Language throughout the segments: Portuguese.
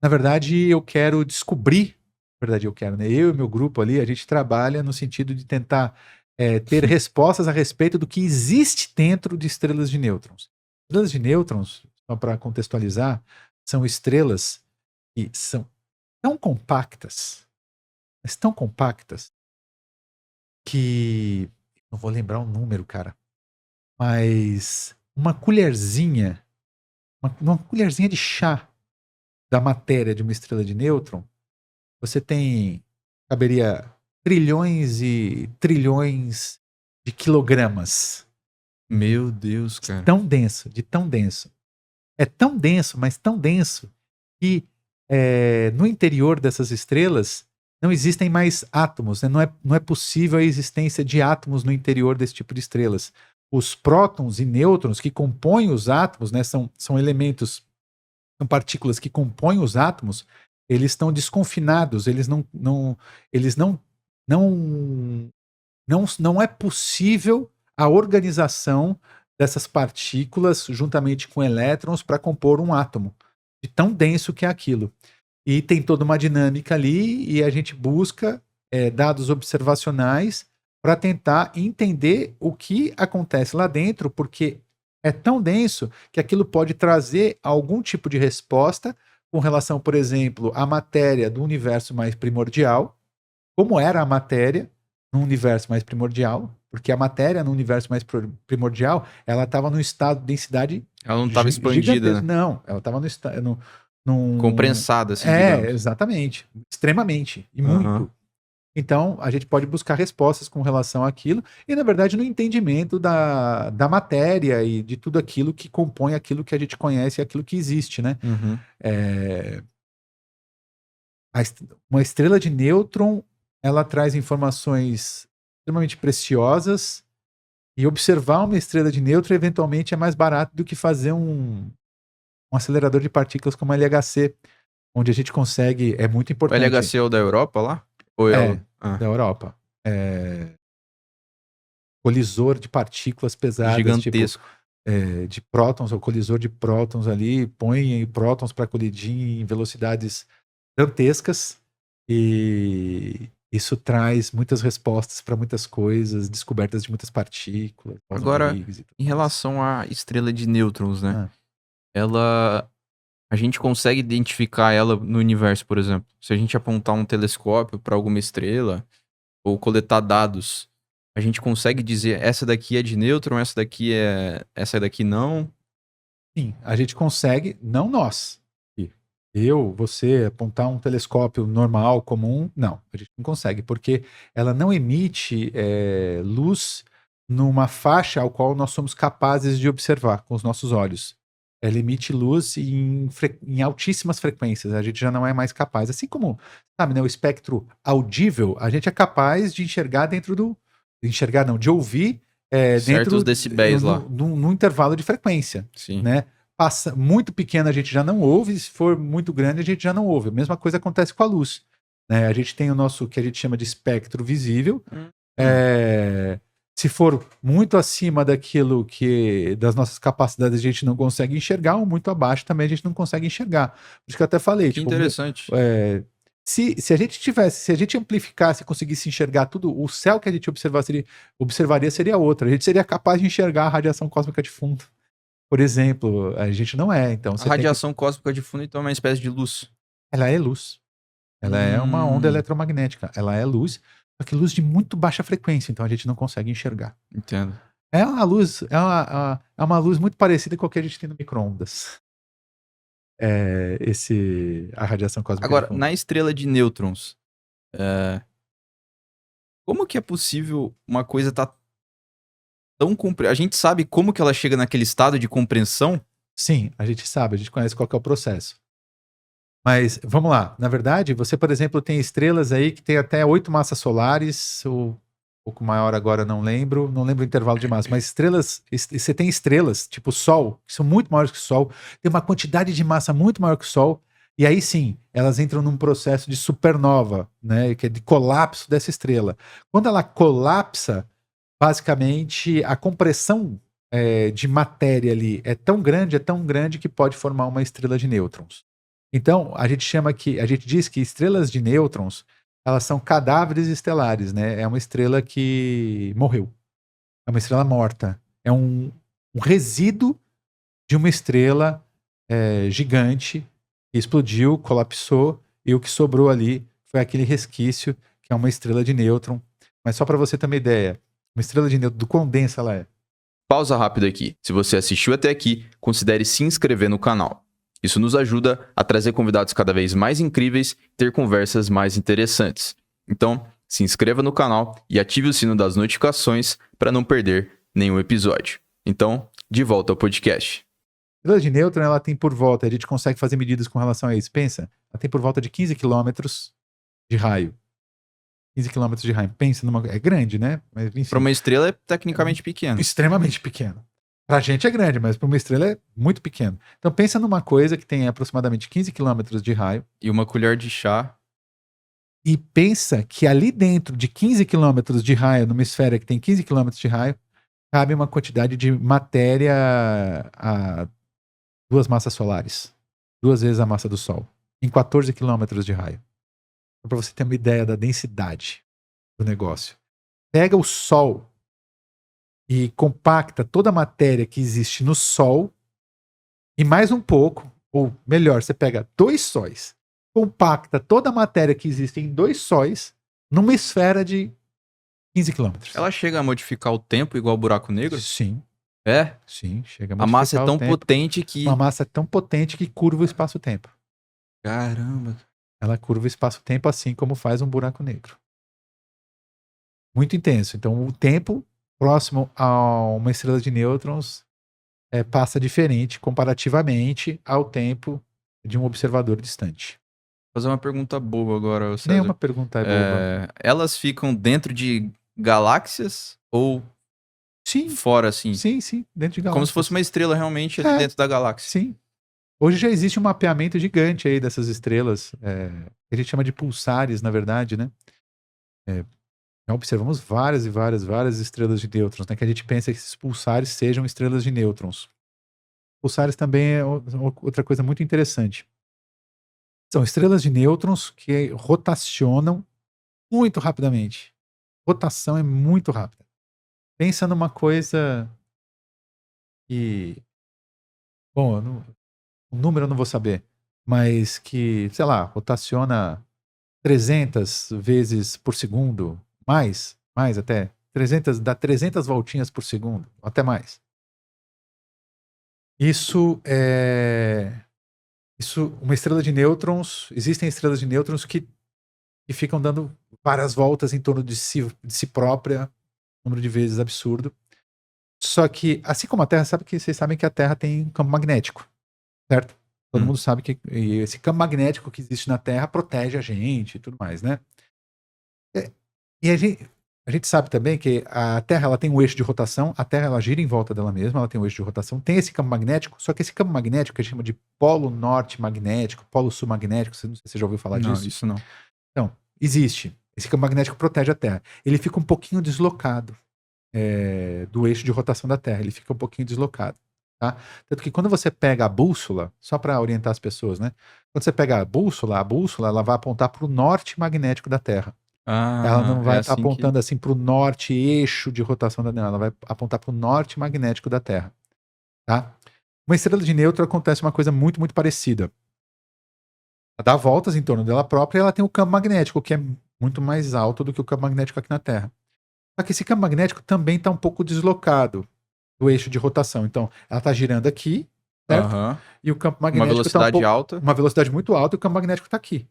Na verdade, eu quero descobrir, na verdade eu quero, né? Eu e meu grupo ali, a gente trabalha no sentido de tentar ter respostas a respeito do que existe dentro de estrelas de nêutrons. Estrelas de nêutrons, só para contextualizar, são estrelas que são tão compactas, mas tão compactas, que não vou lembrar o número, cara, mas uma colherzinha de chá da matéria de uma estrela de nêutron, você tem, caberia trilhões e trilhões de quilogramas. Meu Deus, De cara. tão denso, de tão denso. É tão denso, mas tão denso, que no interior dessas estrelas não existem mais átomos, né? Não é possível a existência de átomos no interior desse tipo de estrelas. Os prótons e nêutrons que compõem os átomos, né, são elementos, são partículas que compõem os átomos, eles estão desconfinados, eles não é possível a organização dessas partículas juntamente com elétrons para compor um átomo, de tão denso que é aquilo. E tem toda uma dinâmica ali, e a gente busca dados observacionais para tentar entender o que acontece lá dentro, porque é tão denso que aquilo pode trazer algum tipo de resposta com relação, por exemplo, à matéria do universo mais primordial, como era a matéria no universo mais primordial, porque a matéria no universo mais primordial, ela estava num estado de densidade Ela não estava expandida, gigantesco. né? Não, ela estava no estado. Num... Comprensada, assim, digamos. Exatamente. Extremamente. E Aham. muito. Então, a gente pode buscar respostas com relação àquilo, e, na verdade, no entendimento da matéria e de tudo aquilo que compõe aquilo que a gente conhece e aquilo que existe, né? Uhum. É, uma estrela de nêutron, ela traz informações extremamente preciosas, e observar uma estrela de nêutron eventualmente é mais barato do que fazer um acelerador de partículas como a LHC, onde a gente consegue, é muito O importante, LHC é o da Europa lá? Ou é o... da Europa, é, colisor de partículas pesadas, tipo Gigantesco. de prótons, ou colisor de prótons ali, põe prótons para colidir em velocidades gigantescas, e isso traz muitas respostas para muitas coisas, descobertas de muitas partículas, Boson de Agora, Higgs e tudo em mais. relação à estrela de nêutrons, né? Ah, Ela... A gente consegue identificar ela no universo, por exemplo. Se a gente apontar um telescópio para alguma estrela ou coletar dados, a gente consegue dizer essa daqui é de nêutron, essa daqui não. sim, a gente consegue, não nós. Eu, você, apontar um telescópio normal, comum, não, a gente não consegue, porque ela não emite luz numa faixa ao qual nós somos capazes de observar com os nossos olhos. Ela emite luz em altíssimas frequências, a gente já não é mais capaz. Assim como, sabe, né, o espectro audível, a gente é capaz de enxergar dentro do. De enxergar, não, de ouvir Certos dentro decibéis lá. no intervalo de frequência, Sim. né? Passa muito pequena a gente já não ouve, se for muito grande a gente já não ouve. A mesma coisa acontece com a luz, né? A gente tem o nosso que a gente chama de espectro visível. Hum. Se for muito acima daquilo que das nossas capacidades a gente não consegue enxergar, ou muito abaixo também a gente não consegue enxergar. Por isso que eu até falei, Que tipo, interessante. se a gente tivesse, se a gente amplificasse e conseguisse enxergar tudo, o céu que a gente observaria seria outro. A gente seria capaz de enxergar a radiação cósmica de fundo. Por exemplo, a gente não é, então A você tem que. radiação cósmica de fundo, então, é uma espécie de luz. Ela é luz. Ela é uma onda Hum, eletromagnética. Ela é luz, só que luz de muito baixa frequência, então a gente não consegue enxergar. entendo. É uma luz, é uma luz muito parecida com o que a gente tem no micro-ondas. A radiação cósmica de Agora, fundo. na estrela de nêutrons, como que é possível uma coisa tá tão A gente sabe como que ela chega naquele estado de compreensão? Sim, a gente sabe, a gente conhece qual que é o processo. Mas vamos lá. Na verdade, você, por exemplo, tem estrelas aí que tem até 8 massas solares, ou um pouco maior agora, não lembro o intervalo de massa, mas você tem estrelas, tipo o Sol, que são muito maiores que o Sol, tem uma quantidade de massa muito maior que o Sol, e aí sim, elas entram num processo de supernova, né, que é de colapso dessa estrela. Quando ela colapsa, basicamente a compressão de matéria ali é tão grande que pode formar uma estrela de nêutrons. Então, a gente diz que estrelas de nêutrons, elas são cadáveres estelares, né? É uma estrela que morreu. É uma estrela morta. É um resíduo de uma estrela gigante que explodiu, colapsou, e o que sobrou ali foi aquele resquício, que é uma estrela de nêutron. Mas só para você ter uma ideia, uma estrela de nêutron, do quão densa ela é. Pausa rápida aqui. Se você assistiu até aqui, considere se inscrever no canal. Isso nos ajuda a trazer convidados cada vez mais incríveis e ter conversas mais interessantes. Então, se inscreva no canal e ative o sino das notificações para não perder nenhum episódio. Então, de volta ao podcast. A estrela de nêutron, ela tem por volta, a gente consegue fazer medidas com relação a isso. Pensa, ela tem por volta de 15 quilômetros de raio. 15 quilômetros de raio. Pensa numa... É grande, né? Para uma estrela é tecnicamente pequeno. Extremamente pequeno. Pra gente é grande, mas para uma estrela é muito pequeno. Então pensa numa coisa que tem aproximadamente 15 quilômetros de raio. E uma colher de chá. E pensa que ali dentro de 15 quilômetros de raio, numa esfera que tem 15 quilômetros de raio, cabe uma quantidade de matéria a 2 massas solares. 2 vezes a massa do Sol. Em 14 quilômetros de raio. Para você ter uma ideia da densidade do negócio. Pega o Sol e compacta toda a matéria que existe no Sol e mais um pouco, ou melhor, você pega 2 sóis, compacta toda a matéria que existe em 2 sóis numa esfera de 15 quilômetros. Ela chega a modificar o tempo igual o buraco negro? Sim. É? Sim, chega a A modificar massa é tão o tempo. potente que... Uma massa tão potente que curva o espaço-tempo. Caramba. Ela curva o espaço-tempo assim como faz um buraco negro. Muito intenso. Então, o tempo próximo a uma estrela de nêutrons passa diferente comparativamente ao tempo de um observador distante. Vou fazer uma pergunta boba agora, César. Nenhuma pergunta é boba. Elas ficam dentro de galáxias ou Sim, fora, assim? sim, dentro de galáxias. Como se fosse uma estrela realmente ali dentro da galáxia. Sim. Hoje já existe um mapeamento gigante aí dessas estrelas, que a gente chama de pulsares, na verdade, né? Já observamos várias estrelas de nêutrons, né? Que a gente pensa que esses pulsares sejam estrelas de nêutrons. Pulsares também é outra coisa muito interessante. São estrelas de nêutrons que rotacionam muito rapidamente. Rotação é muito rápida. Pensa numa coisa que... Bom, o número eu não vou saber, mas que, sei lá, rotaciona 300 vezes por segundo, mais até, 300, dá 300 voltinhas por segundo, até mais. Uma estrela de nêutrons, existem estrelas de nêutrons que ficam dando várias voltas em torno de si própria, número de vezes absurdo. Só que, assim como a Terra, vocês sabem que a Terra tem um campo magnético, certo? Todo mundo sabe que esse campo magnético que existe na Terra protege a gente e tudo mais, né? E a gente sabe também que a Terra ela tem um eixo de rotação, a Terra ela gira em volta dela mesma, ela tem um eixo de rotação, tem esse campo magnético, só que esse campo magnético que a gente chama de polo norte magnético, polo sul magnético, não sei se você já ouviu falar disso. Não, isso não. Então, existe. Esse campo magnético protege a Terra. Ele fica um pouquinho deslocado do eixo de rotação da Terra, ele fica um pouquinho deslocado. Tá? Tanto que quando você pega a bússola, só para orientar as pessoas, né? Quando você pega a bússola ela vai apontar para o norte magnético da Terra. Ela não vai estar apontando assim para o norte eixo de rotação da Terra, ela vai apontar para o norte magnético da Terra. Tá? Uma estrela de nêutron acontece uma coisa muito, muito parecida. Ela dá voltas em torno dela própria e ela tem o campo magnético, que é muito mais alto do que o campo magnético aqui na Terra. Só que esse campo magnético também está um pouco deslocado do eixo de rotação. Então, ela está girando aqui, certo? E o campo magnético uma velocidade alta. Uma velocidade muito alta e o campo magnético está aqui.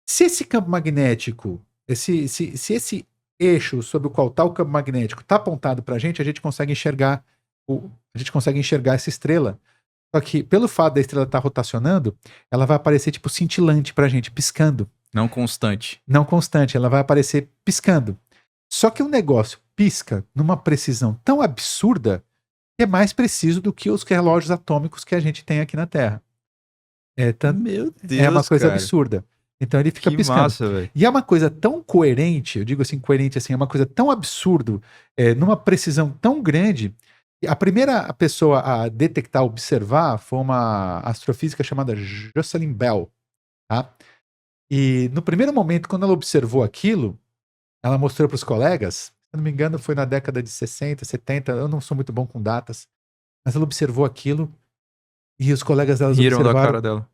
Se esse campo magnético, se esse eixo sobre o qual está o campo magnético está apontado para a gente consegue enxergar essa estrela. Só que pelo fato da estrela estar rotacionando, ela vai aparecer tipo cintilante para a gente, piscando. Não constante. Não constante, ela vai aparecer piscando. Só que o negócio pisca numa precisão tão absurda que é mais preciso do que os relógios atômicos que a gente tem aqui na Terra. Meu Deus, é uma coisa cara. absurda. Então ele fica que piscando. Massa, véio. E é uma coisa tão coerente, eu digo assim, coerente assim, é uma coisa tão absurdo, numa precisão tão grande, A primeira pessoa a detectar, observar, foi uma astrofísica chamada Jocelyn Bell, tá? E no primeiro momento, quando ela observou aquilo, ela mostrou para os colegas, se não me engano, foi na década de 60, 70, eu não sou muito bom com datas, mas ela observou aquilo e os colegas delas Riram da observaram. cara dela.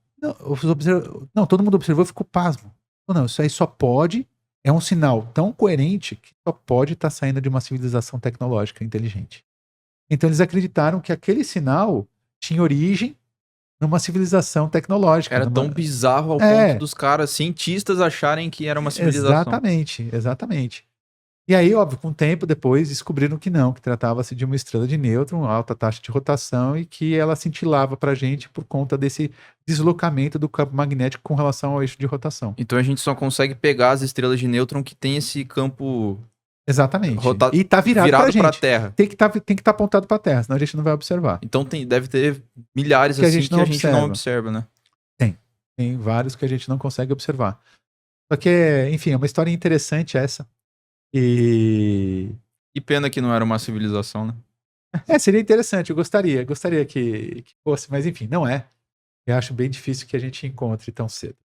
Não, todo mundo observou e ficou pasmo. Não, isso aí só pode, é um sinal tão coerente que só pode estar saindo de uma civilização tecnológica inteligente. Então eles acreditaram que aquele sinal tinha origem numa civilização tecnológica. Era tão bizarro ao ponto dos caras, cientistas, acharem que era uma civilização. Exatamente. E aí, óbvio, com o tempo depois descobriram que não, que tratava-se de uma estrela de nêutron, alta taxa de rotação e que ela cintilava pra gente por conta desse deslocamento do campo magnético com relação ao eixo de rotação. Então a gente só consegue pegar as estrelas de nêutron que tem esse campo... Exatamente. E tá virado pra gente. Pra Terra. Tem que estar apontado pra Terra, senão a gente não vai observar. Então deve ter milhares que assim que a gente não observa, né? Tem vários que a gente não consegue observar. Só que, enfim, é uma história interessante essa. E pena que não era uma civilização, né? seria interessante, eu gostaria que fosse, mas enfim, não é. Eu acho bem difícil que a gente encontre tão cedo.